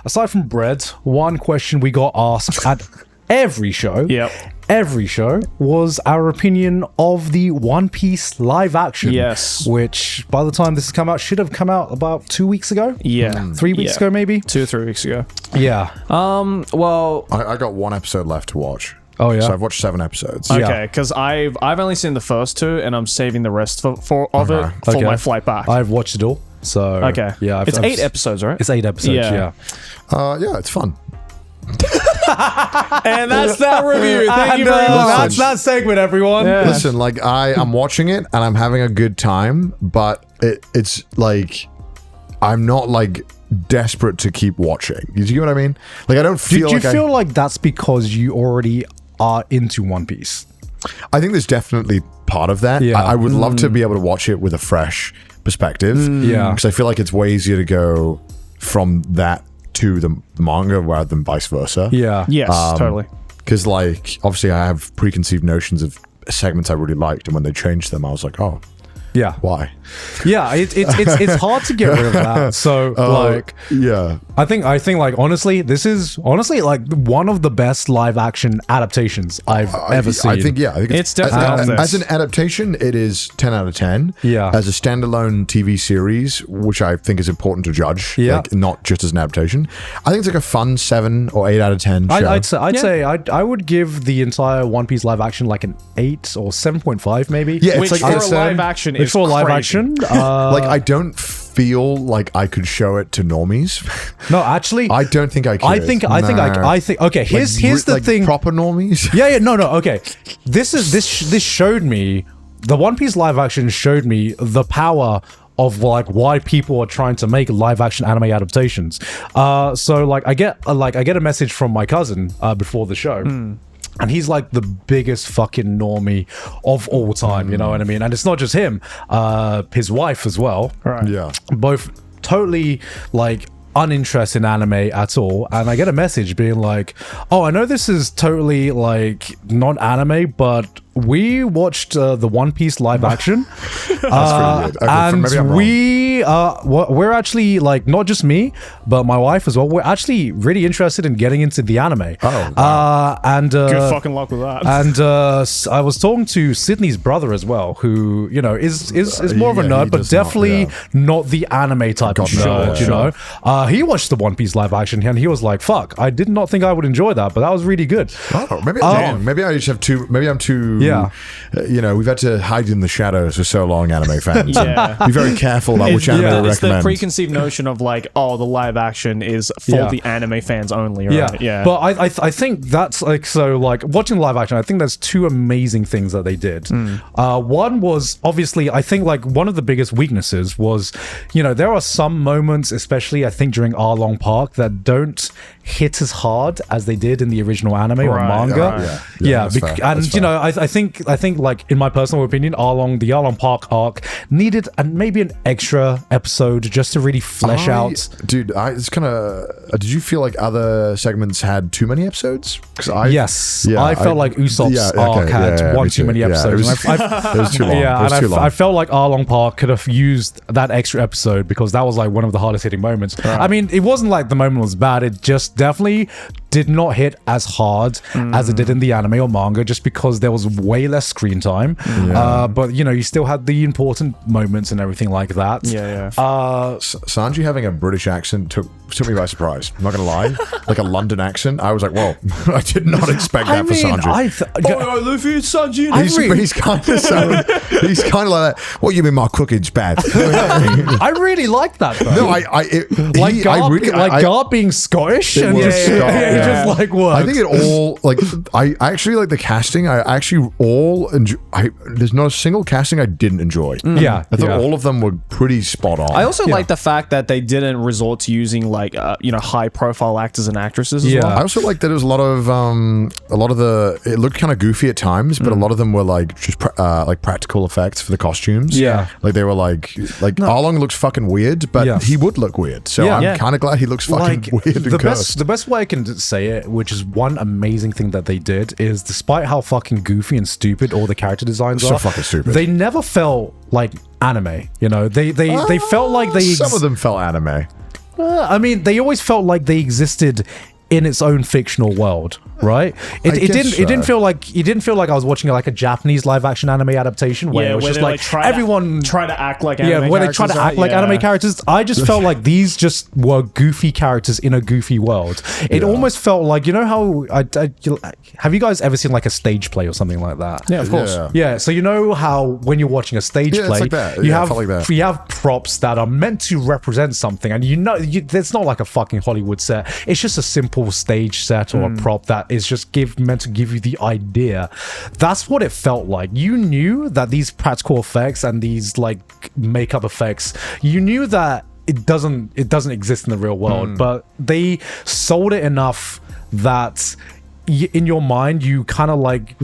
aside from bread, one question we got asked at every show. Yep. Every show was our opinion of the One Piece live action. Yes. Which, by the time this has come out, should have come out about 2 weeks ago. Yeah. 3 weeks ago, maybe. 2 or 3 weeks ago. Yeah. Well. I got 1 episode left to watch. Oh yeah. So I've watched 7 episodes. Okay, because I've only seen the first 2, and I'm saving the rest of it for my flight back. I've watched it all. So okay. Yeah. It's 8 episodes, right? It's 8 episodes. Yeah. Yeah, it's fun. And that's that review. Thank you very much. That's that segment, everyone. Yeah. Listen, like I'm watching it and I'm having a good time, but it's like I'm not like desperate to keep watching. You get what I mean? Like I don't feel. Do you feel like that's because you already are into One Piece? I think there's definitely part of that. Yeah. I would love to be able to watch it with a fresh perspective. Yeah. Because I feel like it's way easier to go from that to the manga rather than vice versa. Yeah. Yes, totally. Because like obviously I have preconceived notions of segments I really liked, and when they changed them, I was like, oh, Yeah. why? Yeah. It's hard to get rid of that. So like, yeah. I think like honestly, this is honestly like one of the best live action adaptations I've ever seen. I think It's definitely as an adaptation, it is 10 out of 10. Yeah. As a standalone TV series, which I think is important to judge, Yeah. like not just as an adaptation, I think it's like a fun 7 or 8 out of 10 show. I'd say I would give the entire One Piece live action like an 8 or 7.5 maybe. Yeah, Which it's like for a live action Which is for live crazy. action. like I don't feel like I could show it to normies. No, actually, I don't think I could. I think. Okay, here's the like thing. Proper normies. Yeah, no. Okay, this showed me the One Piece live action showed me the power of like why people are trying to make live action anime adaptations. So like I get a message from my cousin before the show. And he's like the biggest fucking normie of all time, you know what I mean? And it's not just him, his wife as well. Right. Yeah. Both totally like uninterested in anime at all. And I get a message being like, oh, I know this is totally like not anime, but we watched the One Piece live action. That's pretty good. Okay, And maybe I'm wrong. we're actually like, not just me, but my wife as well. We're actually really interested in getting into the anime. Oh, wow. Good fucking luck with that. And I was talking to Sydney's brother as well, who, you know, is more of a yeah, nerd, he but does not, definitely yeah. not the anime type of Gotcha, nerd, yeah, you know? He watched the One Piece live action and he was like, fuck, I did not think I would enjoy that, but that was really good. Oh, maybe I'm wrong. Maybe I just have too. Maybe I'm too. Yeah. You know, we've had to hide in the shadows for so long, anime fans. Yeah. Be very careful about which anime we It's the recommend. preconceived notion of like, oh, the live action is for Yeah. the anime fans only, right? Yeah. But I think that's like, so like watching live action, I think there's 2 amazing things that they did. One was obviously, I think like one of the biggest weaknesses was, you know, there are some moments, especially I think during Arlong Park, that don't hit as hard as they did in the original anime or Right, manga. right. Yeah, that's fair. And That's you fair. know, I think like in my personal opinion, the Arlong Park arc needed maybe an extra episode just to really flesh out. Dude, it's kind of. Did you feel like other segments had too many episodes? Yes, I felt like Usopp's arc had one too many episodes. It was too long. Yeah, it was and too long. I felt like Arlong Park could have used that extra episode because that was like one of the hardest hitting moments. I mean, it wasn't like the moment was bad. It just definitely did not hit as hard as it did in the anime or manga just because there was way less screen time. But, you know, you still had the important moments and everything like that. Yeah. Sanji having a British accent took me by surprise. I'm not gonna lie, like a London accent. I was like, "Whoa, I did not expect that for Sanji." Luffy, it's Sanji. He's kind of he's kind of like that. What you mean my cooking's bad? I really liked that though. No, Garp being Scottish and was just, Scott, yeah. just like worked. I think it all like I actually like the casting. I actually all enjoy. There's not a single casting I didn't enjoy. Yeah, I thought all of them were pretty spot on. I also like the fact that they didn't resort to using like high profile actors and actresses as well. I also like that there was a lot of the. It looked kind of goofy at times, but a lot of them were like just like practical effects for the costumes. Yeah. like they were like Arlong looks fucking weird, but he would look weird. So I'm kind of glad he looks fucking weird and cursed. The best way I can say it, which is one amazing thing that they did, is despite how fucking goofy and stupid all the character designs So are, fucking stupid. they never felt like anime. You know, they felt like Some of them felt anime. I mean, they always felt like they existed in its own fictional world, right? It didn't feel like I was watching like a Japanese live action anime adaptation where it was just like everyone try to act like anime where they try to act like anime characters. I just felt like these just were goofy characters in a goofy world. It almost felt like, you know how have you guys ever seen like a stage play or something like that? Yeah, of course. Yeah, so you know how when you're watching a stage play, it's like that. you have props that are meant to represent something, and it's not like a fucking Hollywood set. It's just a simple stage set or a prop that is just meant to give you the idea. That's what it felt like. You knew that these practical effects and these like makeup effects, you knew that it doesn't exist in the real world, but they sold it enough that in your mind you kind of like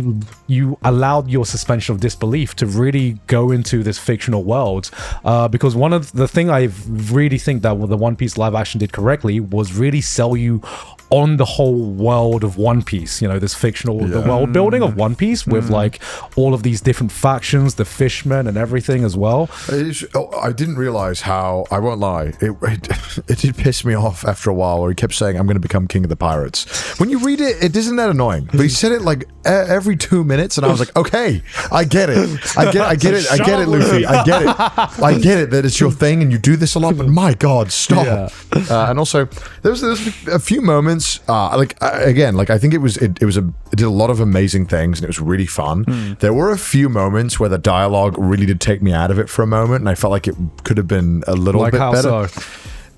you allowed your suspension of disbelief to really go into this fictional world, because one of the thing I really think that the One Piece live action did correctly was really sell you on the whole world of One Piece, you know, this fictional the world building of One Piece with like all of these different factions, the fishmen and everything as well. I didn't realize how, I won't lie, it did piss me off after a while where he kept saying, I'm going to become king of the pirates. When you read it, it isn't that annoying, but he said it like every 2 minutes and I was like, okay, I get it, Luffy, I get it that it's your thing and you do this a lot, but my god, stop. And also there was a few moments I think it did a lot of amazing things and it was really fun. There were a few moments where the dialogue really did take me out of it for a moment and I felt like it could have been a little bit better. So?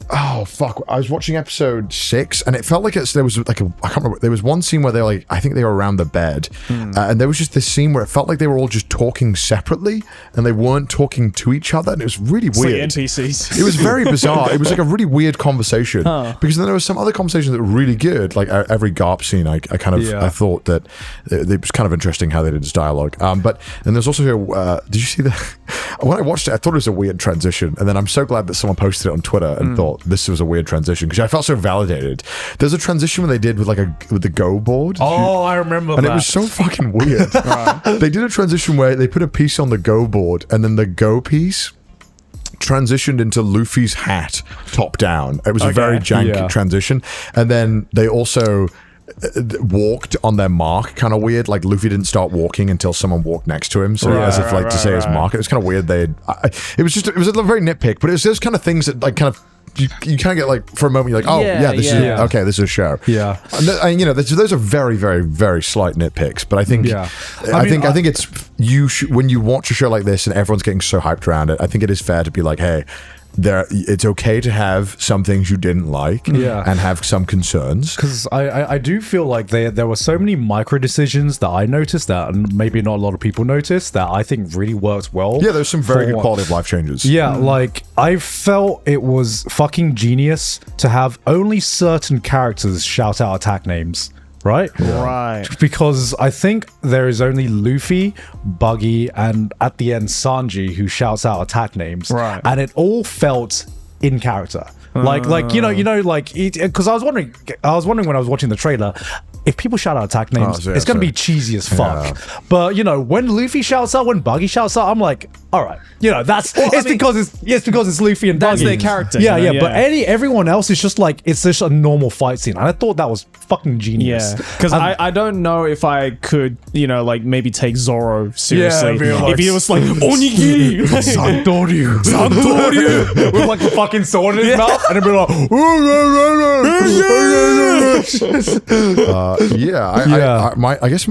Oh fuck! I was watching episode 6, and it felt like there was like I can't remember. There was one scene where they were I think they were around the bed, and there was just this scene where it felt like they were all just talking separately, and they weren't talking to each other, and it was really weird. Like NPCs. It was very bizarre. It was like a really weird conversation because then there was some other conversations that were really good. Like every Garp scene, I thought that it was kind of interesting how they did this dialogue. But there's also did you see the when I watched it, I thought it was a weird transition, and then I'm so glad that someone posted it on Twitter and thought this was a weird transition because I felt so validated. There's a transition when they did with with the Go board. Oh, I remember that. And it was so fucking weird. They did a transition where they put a piece on the Go board and then the Go piece transitioned into Luffy's hat top down. It was a very janky transition. And then they also walked on their mark kind of weird, like Luffy didn't start walking until someone walked next to him, so as if to say his mark. It was kind of weird. It was a very nitpick, but it was those kind of things that like kind of you kind of get like for a moment you're like this is a show. And you know, those are very very very slight nitpicks, but I think I think it's when you watch a show like this and everyone's getting so hyped around it, I think it is fair to be like, hey, it's okay to have some things you didn't like and have some concerns, because I do feel like there were so many micro decisions that I noticed that maybe not a lot of people noticed that I think really worked well. There's some very good quality of life changes. Like I felt it was fucking genius to have only certain characters shout out attack names. Right? Because I think there is only Luffy, Buggy, and at the end Sanji who shouts out attack names. And it all felt in character. Like you know, like because I was wondering when I was watching the trailer, if people shout out attack names, it's gonna be cheesy as fuck. But you know, when Luffy shouts out, when Buggy shouts out, I'm like, all right, you know, because it's Luffy and Buggy. That's their character. But everyone else is just like, it's just a normal fight scene, and I thought that was fucking genius. Because I don't know if I could, you know, like maybe take Zoro seriously if he was like Onigiri, Santoryu, with like the fucking sword in his mouth, and it'd be like, I guess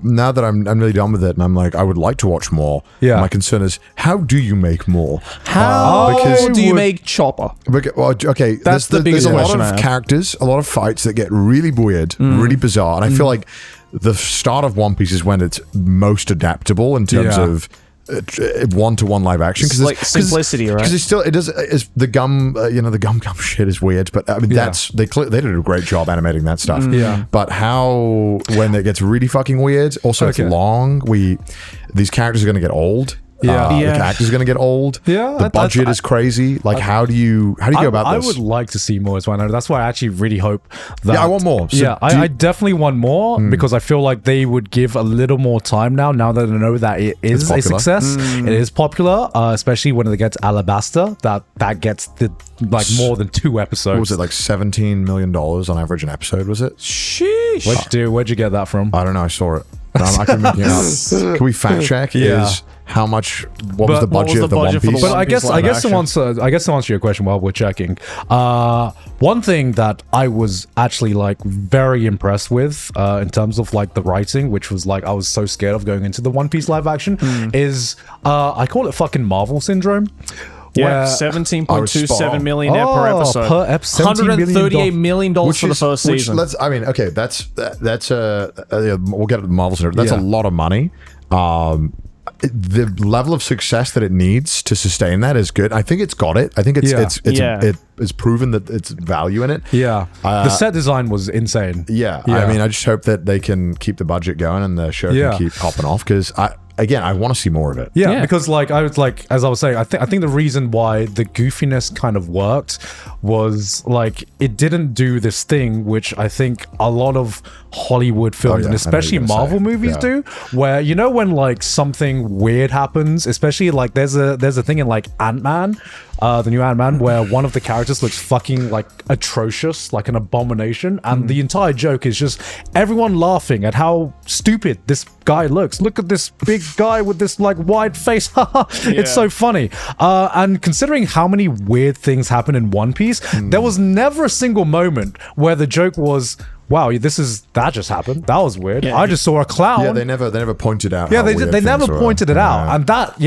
now that I'm really done with it and I'm like, I would like to watch more. My concern is, how do you make more? How do you make Chopper? Okay, that's there's a lot of characters, a lot of fights that get really weird, really bizarre, and I feel like the start of One Piece is when it's most adaptable in terms of one-to-one live action, because like simplicity, right? Because it's the gum, the gum shit is weird, but I mean they did a great job animating that stuff. But how when it gets really fucking weird, also it's long. These characters are going to get old. Yeah. The Yeah. actor's going to get old. Yeah, The budget is crazy. Like, how do you go about this? I would like to see more as well. That's why I actually really hope that. Yeah, I want more. So Yeah, I definitely want more because I feel like they would give a little more time now that they know that it is a popular. success. It is popular, especially when they get to Alabaster. That gets more than 2 episodes. What was it, like $17 million on average an episode, was it? Sheesh. Where'd you get that from? I don't know. I saw it. I can make it up. Can we fact check? Yeah. Is how much? What was the budget of the One budget for the Piece? But One I Piece guess live to answer your question while we're checking, one thing that I was actually like very impressed with in terms of like the writing, which was like I was so scared of going into the One Piece live action, is I call it fucking Marvel syndrome. Yeah, where- $17.27 million per episode. Per episode, $138 million for the first season. We'll get to the Marvel Center. That's Yeah. a lot of money. The level of success that it needs to sustain that is good. I think it's got it. I think it's proven that it's value in it. Yeah, the set design was insane. Yeah. I mean, I just hope that they can keep the budget going and the show can keep popping off because I want to see more of it. Yeah, because like I was like, as I was saying, I think the reason why the goofiness kind of worked was like it didn't do this thing which I think a lot of Hollywood films and especially Marvel movies do, where when like something weird happens, especially like there's a thing in like Ant-Man, the new Ant-Man, where one of the characters looks fucking like atrocious, like an abomination, and the entire joke is just everyone laughing at how stupid this guy looks. Look at this big guy with this like wide face. It's so funny. And considering how many weird things happen in One Piece, there was never a single moment where the joke was, wow, that just happened. That was weird. I just saw a clown. Yeah, they never pointed out. Yeah, how weird they never things were. pointed it out, and that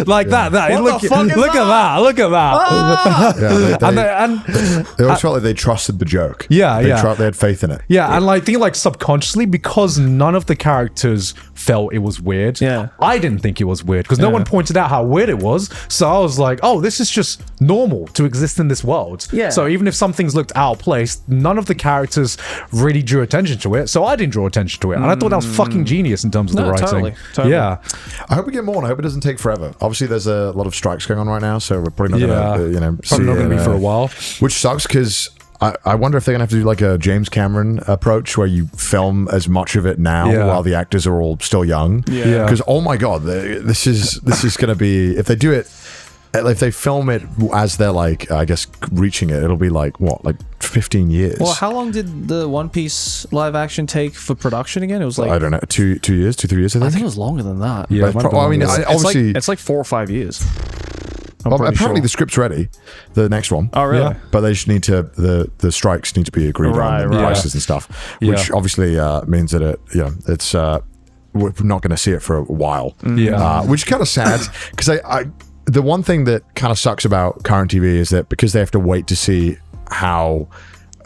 like that. What the fuck is look at that! Look at that! Yeah, they always felt like they trusted the joke. Yeah, they had faith in it. Yeah, and like think like subconsciously, because none of the characters felt it was weird. Yeah. I didn't think it was weird because no one pointed out how weird it was. So I was like, oh, this is just normal to exist in this world. Yeah. So even if something's looked out of place, none of the characters really drew attention to it. So I didn't draw attention to it, and I thought that was fucking genius in terms of the writing. Totally. Yeah. I hope we get more, and I hope it doesn't take forever. Obviously, there's a lot of strikes going on right now, so we're probably not going to, probably not going to be for a while. Which sucks because I wonder if they're going to have to do like a James Cameron approach where you film as much of it now while the actors are all still young. Yeah. Because oh my god, this is going to be, if they do it. If they film it as they're like, I guess, reaching it, it'll be like, what, like 15 years? Well, how long did the One Piece live action take for production again? It was like, I don't know, 2 years, 3 years, I think. I think it was longer than that. Yeah, I mean, obviously, it's like 4 or 5 years. apparently the script's ready, the next one. Oh, really? Yeah. But they just need to, the strikes need to be agreed on, and prices and stuff, which obviously means that it's we're not going to see it for a while. Yeah. Which is kind of sad because the one thing that kind of sucks about current TV is that because they have to wait to see how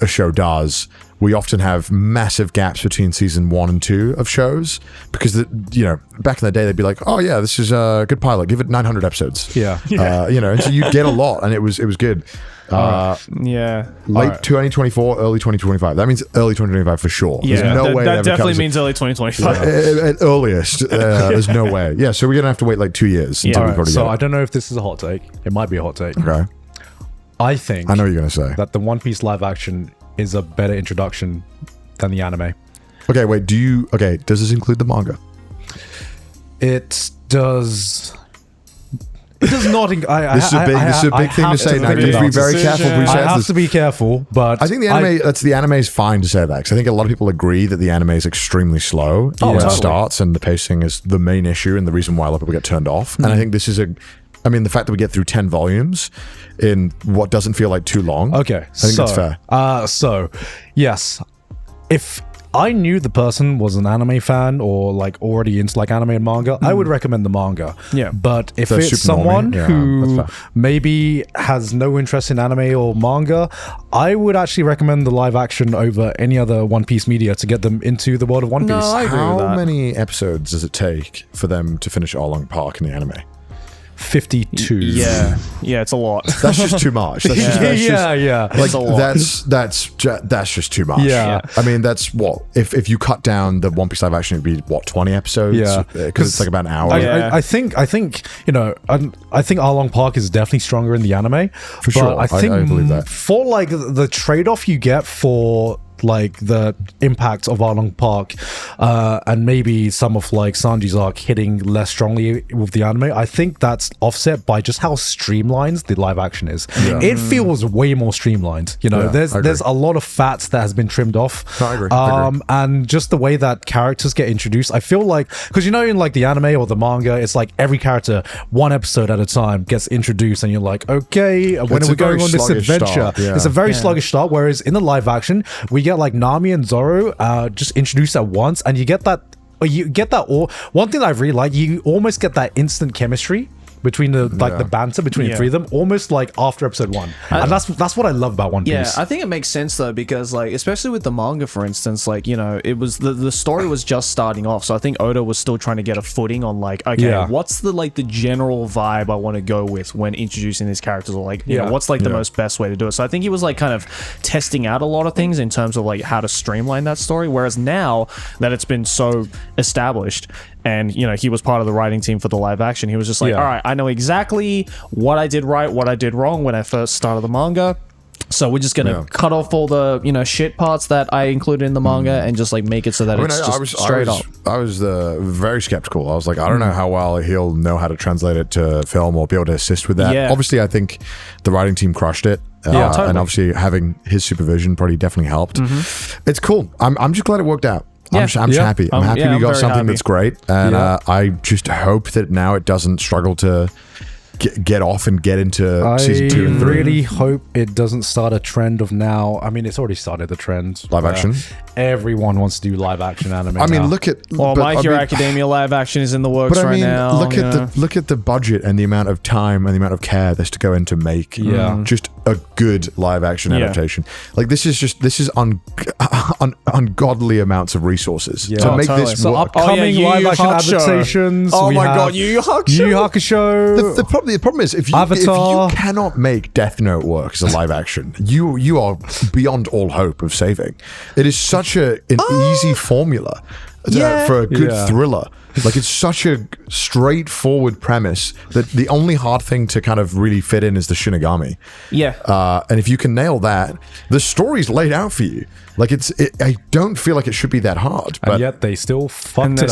a show does, we often have massive gaps between season 1 and 2 of shows because back in the day they'd be like, oh yeah, this is a good pilot, give it 900 episodes. Yeah. And so you'd get a lot, and it was good. Yeah. Late 2024, early 2025. That means early 2025 for sure. Yeah, There's no way that definitely covers means early 2025. at earliest. There's no way. Yeah, so we're gonna have to wait like 2 years until we probably So get I it. don't know if this is a hot take. It might be a hot take. Okay. I think I know what you're gonna say. that the One Piece live action is a better introduction than the anime. Okay, wait. Does this include the manga? It does. It does not. This is a big thing to say now. You need to be very careful. I have to be careful, but I think the anime is fine to say that because I think a lot of people agree that the anime is extremely slow when it starts, and the pacing is the main issue and the reason why a lot of people get turned off. And I think this is the fact that we get through 10 volumes in what doesn't feel like too long. Okay, I think that's fair. So, yes, if I knew the person was an anime fan or like already into like anime and manga, I would recommend the manga. Yeah. But if They're it's super someone normie. Yeah, who that's fair. maybe has no interest in anime or manga, I would actually recommend the live action over any other One Piece media to get them into the world of One Piece. I agree with How that. many episodes does it take for them to finish Arlong Park in the anime? 52. Yeah, it's a lot. That's just too much. That's just, that's just, yeah. Like It's a lot. that's just too much. Yeah. I mean, that's what if you cut down the One Piece live action, it'd be what 20 episodes. Yeah. Because it's like about an hour. I think you know, I think Arlong Park is definitely stronger in the anime. For sure. I think I believe that. for like the trade-off you get for like the impact of Arlong Park and maybe some of like Sanji's arc hitting less strongly with the anime, I think that's offset by just how streamlined the live action is. It feels way more streamlined, you know. Yeah, there's a lot of fats that has been trimmed off. No, I agree. And just the way that characters get introduced, I feel like, because you know in like the anime or the manga, it's like every character one episode at a time gets introduced and you're like, okay, when are we going on this adventure? Start, yeah. It's a very sluggish start, whereas in the live action we get like Nami and Zoro just introduced at once, and you get that one thing that I really like, you almost get that instant chemistry between the banter between the three of them, almost like after episode 1. And that's what I love about One Piece. Yeah, I think it makes sense though, because like especially with the manga, for instance, like, you know, it was the story was just starting off, so I think Oda was still trying to get a footing on like, okay, what's the general vibe I want to go with when introducing these characters, or like, you know, what's like the most best way to do it. So I think he was like kind of testing out a lot of things in terms of like how to streamline that story, whereas now that it's been so established, and you know, he was part of the writing team for the live action, he was just like, all right, I know exactly what I did right, what I did wrong when I first started the manga. So we're just gonna cut off all the, you know, shit parts that I included in the manga and just like make it so that straight up. I was very skeptical. I was like, I don't know how well he'll know how to translate it to film or be able to assist with that. Yeah. Obviously, I think the writing team crushed it. Totally. And obviously having his supervision probably definitely helped. It's cool. I'm just glad it worked out. I'm just happy. I'm happy we got something that's great, and I just hope that now it doesn't struggle to get off and get into season 2 and 3. I really hope it doesn't start a trend of now. I mean, it's already started the trend. Live action. Everyone wants to do live action anime. I mean, now. look at. Well, My Hero Academia live action is in the works right now. Look at the budget and the amount of time and the amount of care there's to go in to make just a good live action adaptation. Like this is ungodly amounts of resources to make this so work. upcoming live action adaptations. Oh my god, Yu Yu Hakusho. The problem is if you cannot make Death Note work as a live action, you are beyond all hope of saving. It is such an easy formula for a good thriller. Like, it's such a straightforward premise that the only hard thing to kind of really fit in is the Shinigami. Yeah. And if you can nail that, the story's laid out for you. Like, I don't feel like it should be that hard. But and yet they still fucked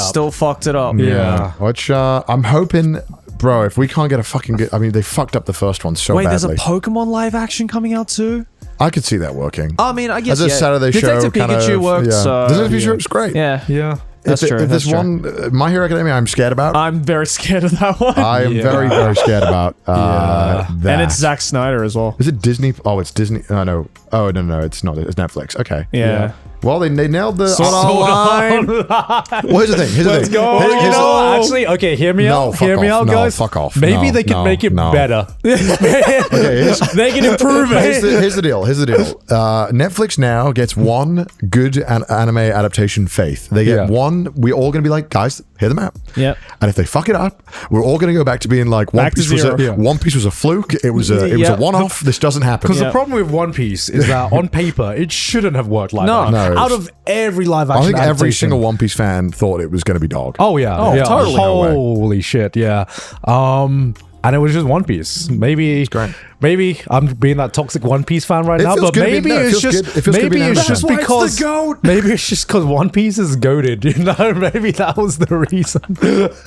it up. Yeah. Which I'm hoping, bro, if we can't get a fucking good... I mean, they fucked up the first one so badly. Wait, there's a Pokemon live action coming out too? I could see that working. I mean, I guess as a Saturday Detective show, Pikachu worked. Detective Pikachu was great. Yeah. That's true. If there's one, My Hero Academia, I'm scared about. I'm very scared of that one. I am very, very scared about that. And it's Zack Snyder as well. Is it Disney? Oh, it's Disney. Oh, no. Oh, no, it's not. It's Netflix. Okay. Yeah. Well, they nailed the Sword Art Online. Well, here's the thing. Let's go. Actually, okay, hear me out. Hear me out, guys. Fuck off. Maybe they can make it better. Okay, they can improve it. Here's the deal. Netflix now gets one good anime adaptation faith. They get one. We're all going to be like, guys, hear them out. Yep. And if they fuck it up, we're all going to go back to being like, One Piece was a fluke. It was a one-off. This doesn't happen. Because the problem with One Piece is that on paper, it shouldn't have worked like that. No. Out of every live action, I think every adaptation. single One Piece fan thought it was going to be dog. Oh yeah, totally. Holy shit, yeah. And it was just One Piece. Maybe I'm being that toxic One Piece fan right now, but maybe it's just because One Piece is goated. You know, maybe that was the reason.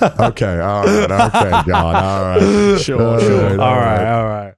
Okay, all right, God, all right, Sure. All right.